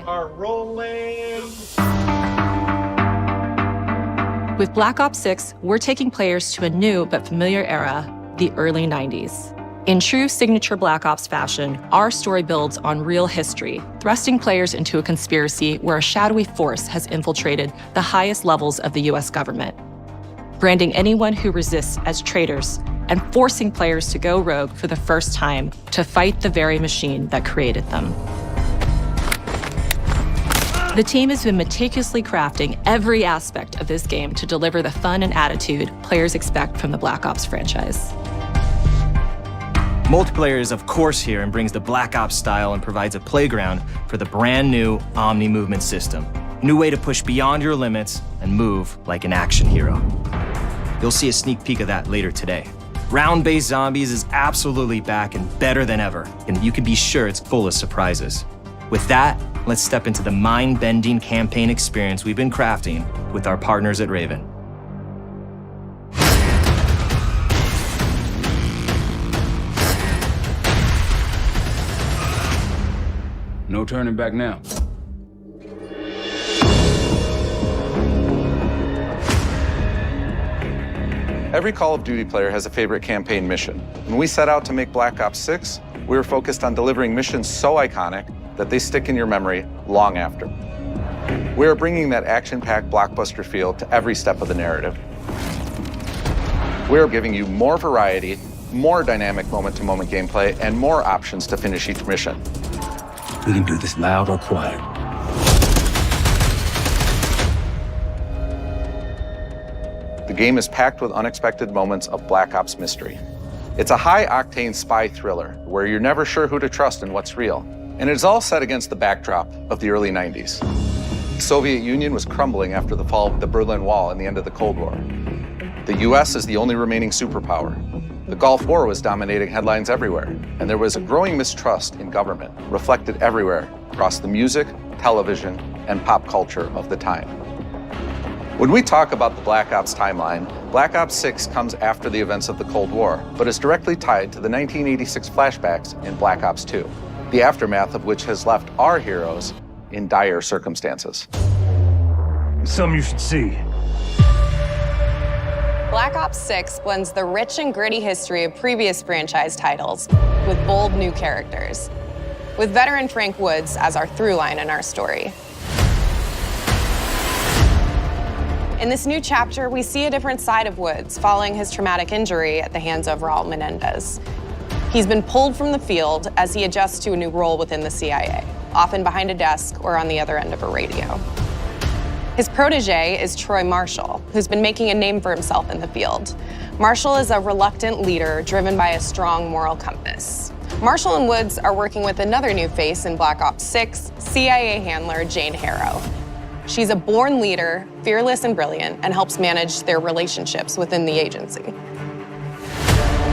are rolling. With Black Ops 6, we're taking players to a new but familiar era, the early 90s. In true signature Black Ops fashion, our story builds on real history, thrusting players into a conspiracy where a shadowy force has infiltrated the highest levels of the US government, branding anyone who resists as traitors and forcing players to go rogue for the first time to fight the very machine that created them. The team has been meticulously crafting every aspect of this game to deliver the fun and attitude players expect from the Black Ops franchise. Multiplayer is of course here and brings the Black Ops style and provides a playground for the brand new Omni movement system. A new way to push beyond your limits and move like an action hero. You'll see a sneak peek of that later today. Round-based zombies is absolutely back and better than ever, and you can be sure it's full of surprises. With that, let's step into the mind-bending campaign experience we've been crafting with our partners at Raven. No turning back now. Every Call of Duty player has a favorite campaign mission. When we set out to make Black Ops 6, we were focused on delivering missions so iconic that they stick in your memory long after. We are bringing that action-packed blockbuster feel to every step of the narrative. We are giving you more variety, more dynamic moment-to-moment gameplay, and more options to finish each mission. We can do this loud or quiet. The game is packed with unexpected moments of Black Ops mystery. It's a high-octane spy thriller where you're never sure who to trust and what's real. And it's all set against the backdrop of the early 90s. The Soviet Union was crumbling after the fall of the Berlin Wall and the end of the Cold War. The US is the only remaining superpower. The Gulf War was dominating headlines everywhere, and there was a growing mistrust in government, reflected everywhere across the music, television, and pop culture of the time. When we talk about the Black Ops timeline, Black Ops 6 comes after the events of the Cold War, but is directly tied to the 1986 flashbacks in Black Ops 2, the aftermath of which has left our heroes in dire circumstances. Something you should see. Black Ops 6 blends the rich and gritty history of previous franchise titles with bold new characters, with veteran Frank Woods as our through line in our story. In this new chapter, we see a different side of Woods following his traumatic injury at the hands of Raul Menendez. He's been pulled from the field as he adjusts to a new role within the CIA, often behind a desk or on the other end of a radio. His protege is Troy Marshall, who's been making a name for himself in the field. Marshall is a reluctant leader driven by a strong moral compass. Marshall and Woods are working with another new face in Black Ops 6, CIA handler Jane Harrow. She's a born leader, fearless and brilliant, and helps manage their relationships within the agency.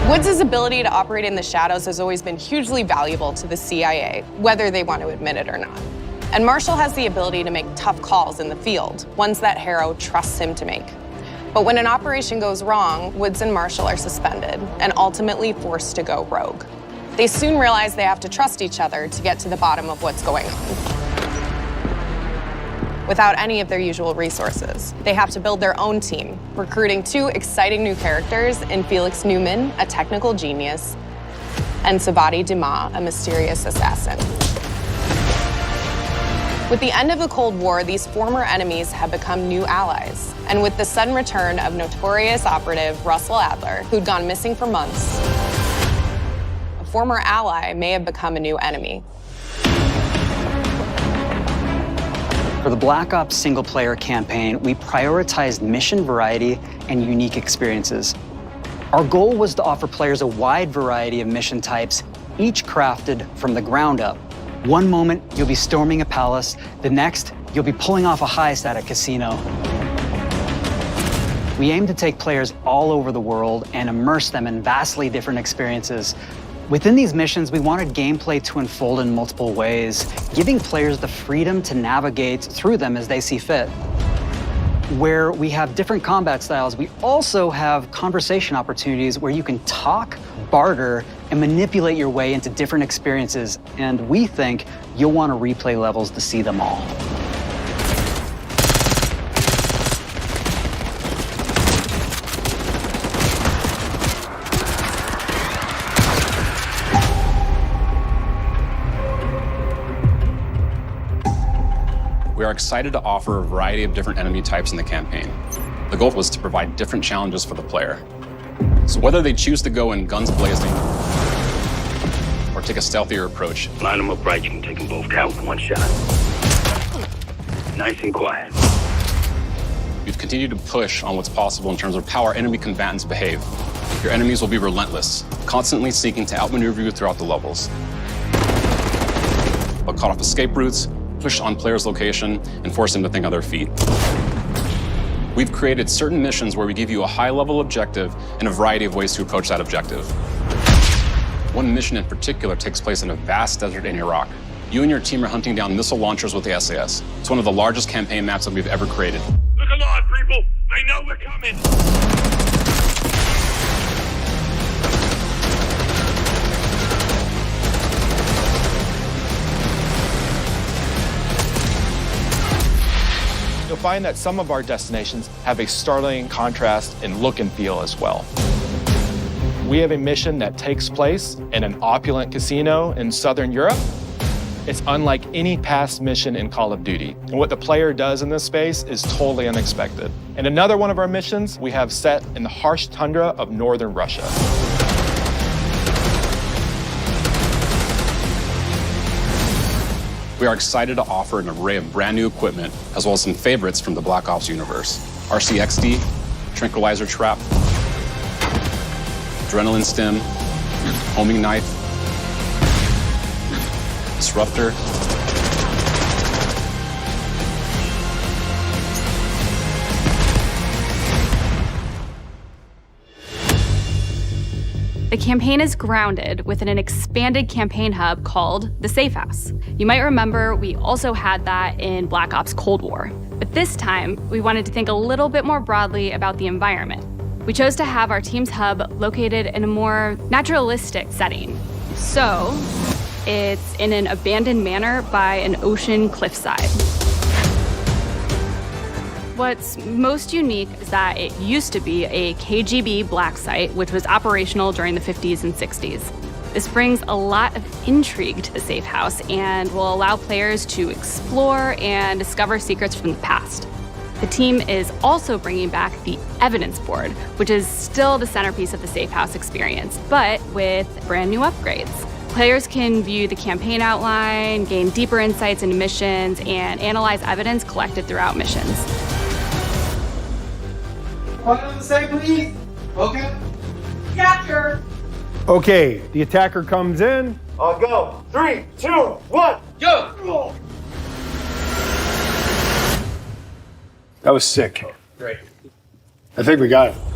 Woods' ability to operate in the shadows has always been hugely valuable to the CIA, whether they want to admit it or not. And Marshall has the ability to make tough calls in the field, ones that Harrow trusts him to make. But when an operation goes wrong, Woods and Marshall are suspended and ultimately forced to go rogue. They soon realize they have to trust each other to get to the bottom of what's going on. Without any of their usual resources, they have to build their own team, recruiting two exciting new characters in Felix Newman, a technical genius, and Savati Dumas, a mysterious assassin. With the end of the Cold War, these former enemies have become new allies. And with the sudden return of notorious operative Russell Adler, who'd gone missing for months, a former ally may have become a new enemy. For the Black Ops single-player campaign, we prioritized mission variety and unique experiences. Our goal was to offer players a wide variety of mission types, each crafted from the ground up. One moment, you'll be storming a palace. The next, you'll be pulling off a heist at a casino. We aim to take players all over the world and immerse them in vastly different experiences. Within these missions, we wanted gameplay to unfold in multiple ways, giving players the freedom to navigate through them as they see fit. where we have different combat styles, we also have conversation opportunities where you can talk, barter, and manipulate your way into different experiences. And we think you'll want to replay levels to see them all. We are excited to offer a variety of different enemy types in the campaign. The goal was to provide different challenges for the player. So whether they choose to go in guns blazing or take a stealthier approach, line them up right, you can take them both down with one shot. Nice and quiet. we've continued to push on what's possible in terms of how our enemy combatants behave. Your enemies will be relentless, constantly seeking to outmaneuver you throughout the levels. They'll cut off escape routes, push on players' location, and force them to think on their feet. We've created certain missions where we give you a high-level objective and a variety of ways to approach that objective. One mission in particular takes place in a vast desert in Iraq. You and your team are hunting down missile launchers with the SAS. It's one of the largest campaign maps that we've ever created. Look alive, people! They know we're coming! You'll find that some of our destinations have a startling contrast in look and feel as well. We have a mission that takes place in an opulent casino in Southern Europe. It's unlike any past mission in Call of Duty. And what the player does in this space is totally unexpected. And another one of our missions we have set in the harsh tundra of northern Russia. We are excited to offer an array of brand new equipment, as well as some favorites from the Black Ops universe. RCXD, Tranquilizer Trap, Adrenaline Stim, Homing Knife, Disruptor, The campaign is grounded within an expanded campaign hub called the Safe House. You might remember we also had that in Black Ops Cold War. But this time, we wanted to think a little bit more broadly about the environment. We chose to have our team's hub located in a more naturalistic setting. So, it's in an abandoned manor by an ocean cliffside. What's most unique is that it used to be a KGB black site, which was operational during the 50s and 60s. This brings a lot of intrigue to the Safe House and will allow players to explore and discover secrets from the past. The team is also bringing back the evidence board, which is still the centerpiece of the Safe House experience, but with brand new upgrades. Players can view the campaign outline, gain deeper insights into missions, and analyze evidence collected throughout missions. What on the side, please? Okay. Capture. Okay, the attacker comes in. I'll go. 3, 2, 1, go! That was sick. Great. I think we got it.